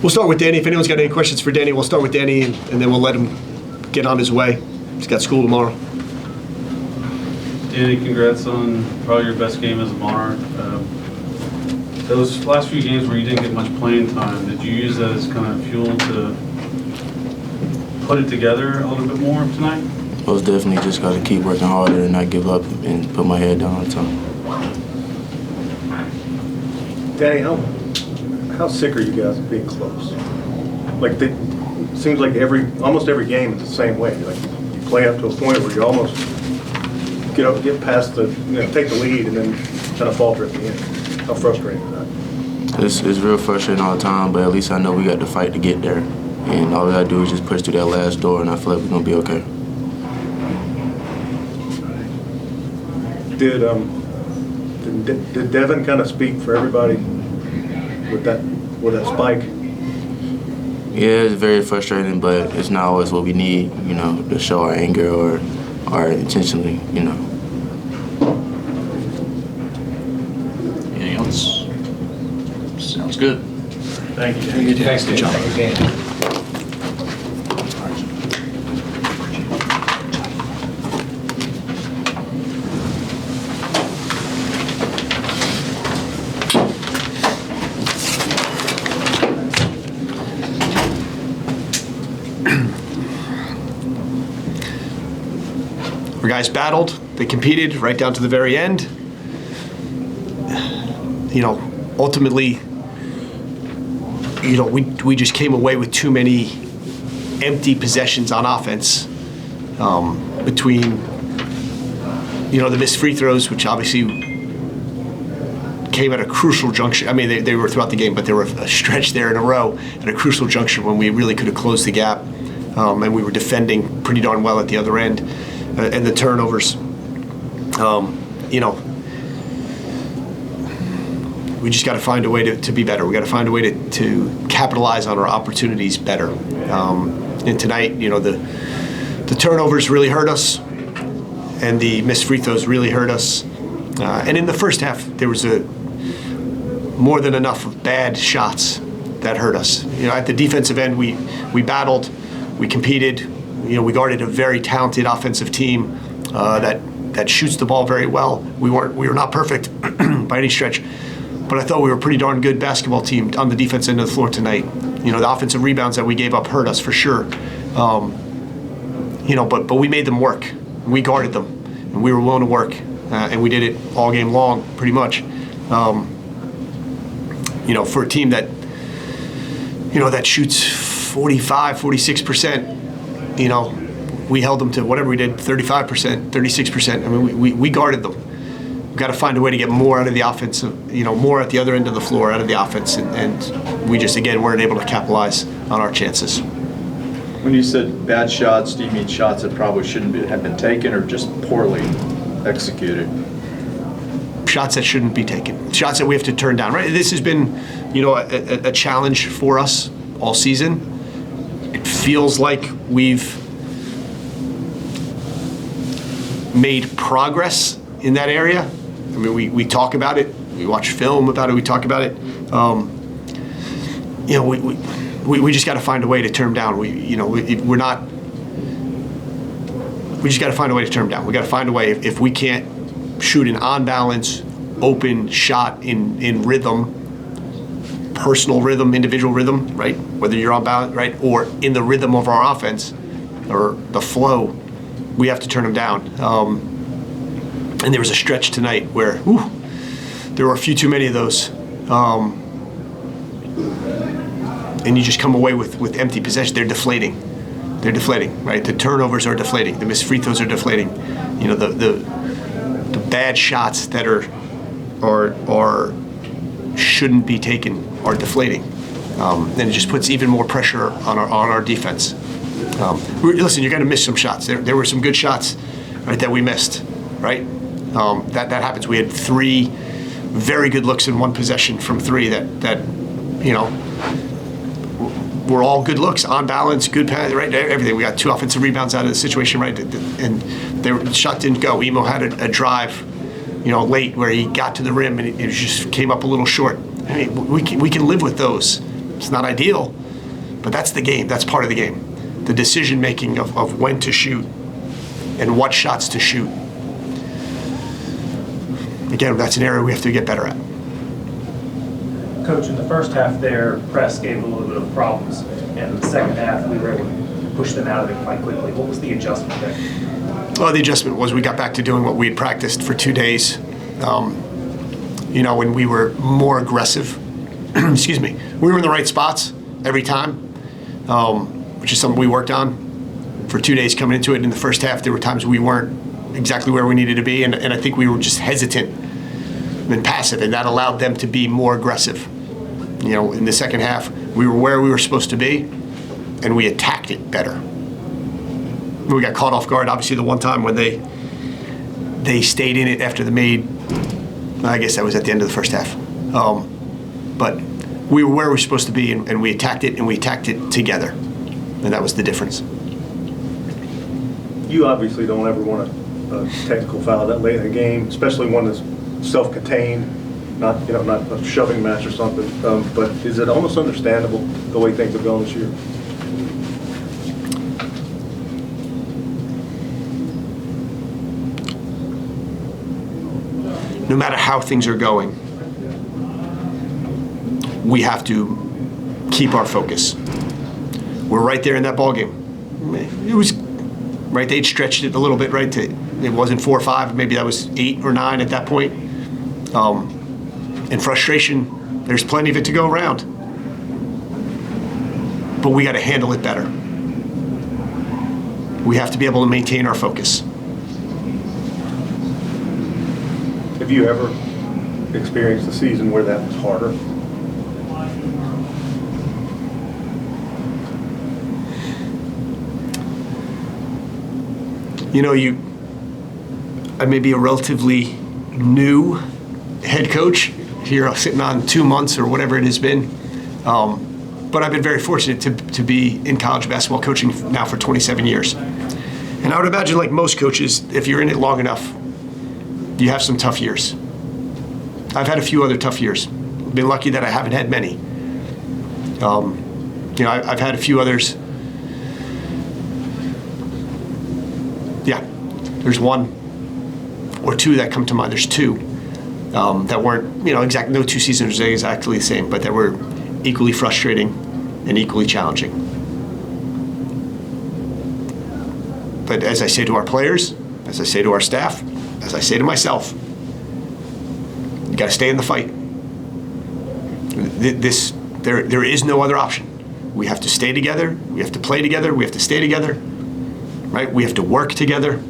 We'll start with Danny. If anyone's got any questions for Danny, we'll start with Danny, and then we'll let him get on his way. He's got school tomorrow. Danny, congrats on probably your best game as a Monarch. Those last few games where you didn't get much playing time, did you use that as kind of fuel to put it together a little bit more tonight? Most definitely just got to keep working harder and not give up and put my head down all the time. Danny, how sick are you guys of being close? Like, it seems like almost every game is the same way. Like, you play up to a point where you almost get past take the lead and then kind of falter at the end. How frustrating is that? It's real frustrating all the time, but at least I know we got to fight to get there. And all we got to do is just push through that last door, and I feel like we're going to be okay. Did Devin kind of speak for everybody with that spike? Yeah, it's very frustrating, but it's not always what we need, to show our anger or intentionally, Anything else? Sounds good. Thank you. Thanks, good job. Our guys battled, they competed right down to the very end. Ultimately, we just came away with too many empty possessions on offense between, the missed free throws, which obviously came at a crucial juncture. I mean, they were throughout the game, but there were a stretch there in a row at a crucial juncture when we really could have closed the gap, and we were defending pretty darn well at the other end. And the turnovers, we just got to find a way to be better. We got to find a way to capitalize on our opportunities better. And tonight, the turnovers really hurt us, and the missed free throws really hurt us. And in the first half, there was more than enough of bad shots that hurt us. At the defensive end, we battled, we competed. We guarded a very talented offensive team that shoots the ball very well. We were not perfect by any stretch, but I thought we were a pretty darn good basketball team on the defense end of the floor tonight. The offensive rebounds that we gave up hurt us for sure. But we made them work. We guarded them, and we were willing to work, and we did it all game long, pretty much. For a team that that shoots 45, 46%. We held them to whatever we did, 35%, 36%. I mean, we guarded them. We've got to find a way to get more out of the offense, more at the other end of the floor out of the offense. And we just, again, weren't able to capitalize on our chances. When you said bad shots, do you mean shots that probably shouldn't have been taken or just poorly executed? Shots that shouldn't be taken. Shots that we have to turn down, right? This has been, a challenge for us all season. It feels like we've made progress in that area. I mean, we talk about it, we watch film about it, we talk about it. We just got to find a way to turn down. We just got to find a way to turn down. We got to find a way. If we can't shoot an on balance, open shot in rhythm, personal rhythm, individual rhythm, right? Whether you're on balance, right, or in the rhythm of our offense or the flow, we have to turn them down. And there was a stretch tonight where there were a few too many of those. And you just come away with empty possession. They're deflating, right? The turnovers are deflating. The missed free throws are deflating. The bad shots that are shouldn't be taken are deflating. And it just puts even more pressure on our defense. Listen, you're going to miss some shots. There were some good shots, right, that we missed, right? That happens. We had 3 very good looks in one possession from 3 that were all good looks, on balance, good pass, right? Everything. We got 2 offensive rebounds out of the situation, right? And the shot didn't go. Emo had a drive, late where he got to the rim and it just came up a little short. I mean, we can live with those. It's not ideal, but that's the game. That's part of the game. The decision making of when to shoot and what shots to shoot. Again, that's an area we have to get better at. Coach, in the first half there, press gave a little bit of problems, and in the second half, we were able to push them out of it quite quickly. What was the adjustment there? Well, the adjustment was we got back to doing what we had practiced for 2 days. When we were more aggressive, excuse me, we were in the right spots every time, which is something we worked on for 2 days coming into it. In the first half, there were times we weren't exactly where we needed to be, and I think we were just hesitant and passive, and that allowed them to be more aggressive. In the second half, we were where we were supposed to be, and we attacked it better. We got caught off guard, obviously, the one time when they stayed in it after the made. I guess that was at the end of the first half. But we were where we were supposed to be, and we attacked it, and we attacked it together. And that was the difference. You obviously don't ever want a technical foul that late in the game, especially one that's self-contained, not a shoving match or something. But is it almost understandable the way things have gone this year? No matter how things are going, we have to keep our focus. We're right there in that ball game. It was right. They'd stretched it a little bit, right? It wasn't 4 or 5, maybe that was 8 or 9 at that point. In frustration, there's plenty of it to go around. But we got to handle it better. We have to be able to maintain our focus. Have you ever experienced a season where that was harder? I may be a relatively new head coach here, sitting on 2 months or whatever it has been. But I've been very fortunate to be in college basketball coaching now for 27 years. And I would imagine, like most coaches, if you're in it long enough, you have some tough years. I've had a few other tough years. I've been lucky that I haven't had many. I've had a few others. Yeah, there's 1 or 2 that come to mind. There's 2 that weren't, no 2 seasons are exactly the same, but that were equally frustrating and equally challenging. But as I say to our players, as I say to our staff, as I say to myself, you got to stay in the fight. There is no other option. We have to stay together. We have to play together. We have to stay together. Right? We have to work together.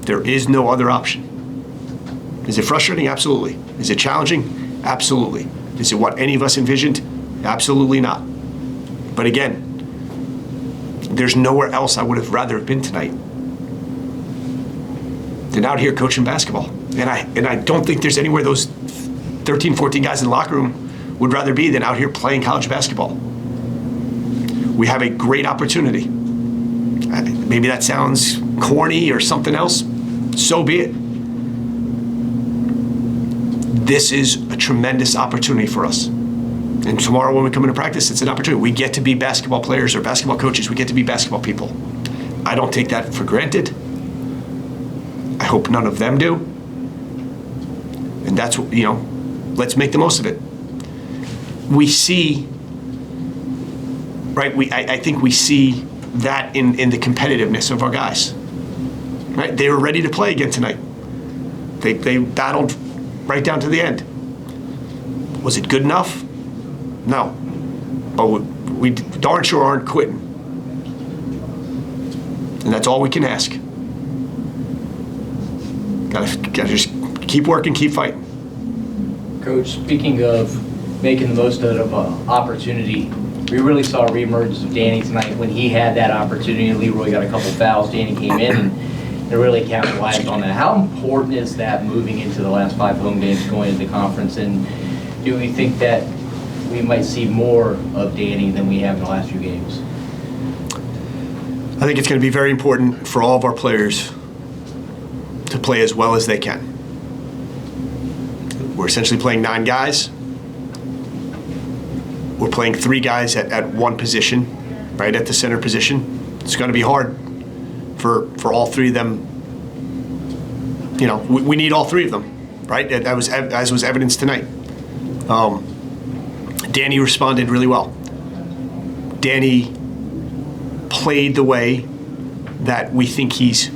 There is no other option. Is it frustrating? Absolutely. Is it challenging? Absolutely. Is it what any of us envisioned? Absolutely not. But again, there's nowhere else I would have rather have been tonight than out here coaching basketball. And I don't think there's anywhere those 13, 14 guys in the locker room would rather be than out here playing college basketball. We have a great opportunity. Maybe that sounds corny or something else. So be it. This is a tremendous opportunity for us. And tomorrow when we come into practice, it's an opportunity. We get to be basketball players or basketball coaches. We get to be basketball people. I don't take that for granted. I hope none of them do. And that's what, let's make the most of it. We see, right, I think we see that in the competitiveness of our guys. Right? They were ready to play again tonight. They battled right down to the end. Was it good enough? No. But we darn sure aren't quitting. And that's all we can ask. Gotta just keep working, keep fighting. Coach, speaking of making the most out of an opportunity, we really saw a reemergence of Danny tonight when he had that opportunity and Leroy got a couple fouls. Danny came in and really capitalized on that. How important is that moving into the last 5 home games going into the conference? And do we think that we might see more of Danny than we have in the last few games? I think it's going to be very important for all of our players to play as well as they can. We're essentially playing 9 guys. We're playing 3 guys at one position, right, at the center position. It's going to be hard for all 3 of them. You know, we need all 3 of them, right? That was, as was evidenced tonight. Danny responded really well. Danny played the way that we think he's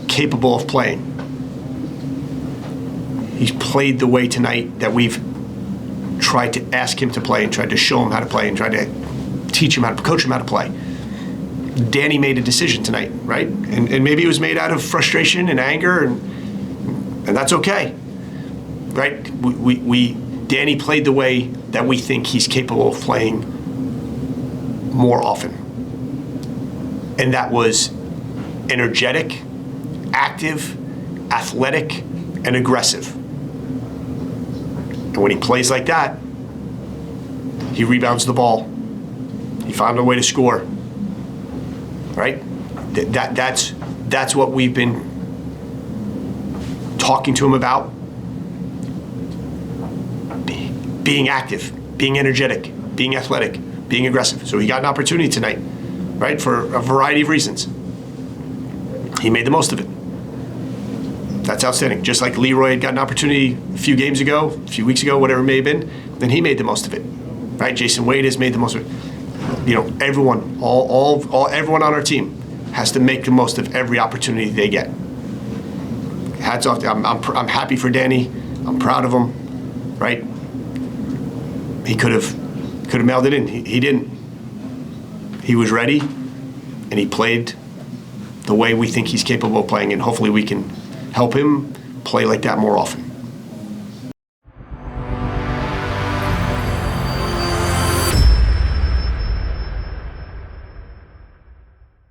capable of playing. He's played the way tonight that we've tried to ask him to play and tried to show him how to play and tried to teach him how to, coach him how to play. Danny made a decision tonight, right? And maybe it was made out of frustration and anger, and that's okay, right? Danny played the way that we think he's capable of playing more often. And that was energetic, active, athletic, and aggressive. And when he plays like that, he rebounds the ball. He found a way to score. Right? That's what we've been talking to him about. Being active, being energetic, being athletic, being aggressive. So he got an opportunity tonight, right? For a variety of reasons. He made the most of it. That's outstanding. Just like Leroy had got an opportunity a few games ago, a few weeks ago, whatever it may have been, then he made the most of it. Right? Jason Wade has made the most of it. You know, everyone, everyone on our team has to make the most of every opportunity they get. Hats off. I'm happy for Danny. I'm proud of him. Right? He could have mailed it in. He didn't. He was ready, and he played the way we think he's capable of playing, and hopefully we can help him play like that more often.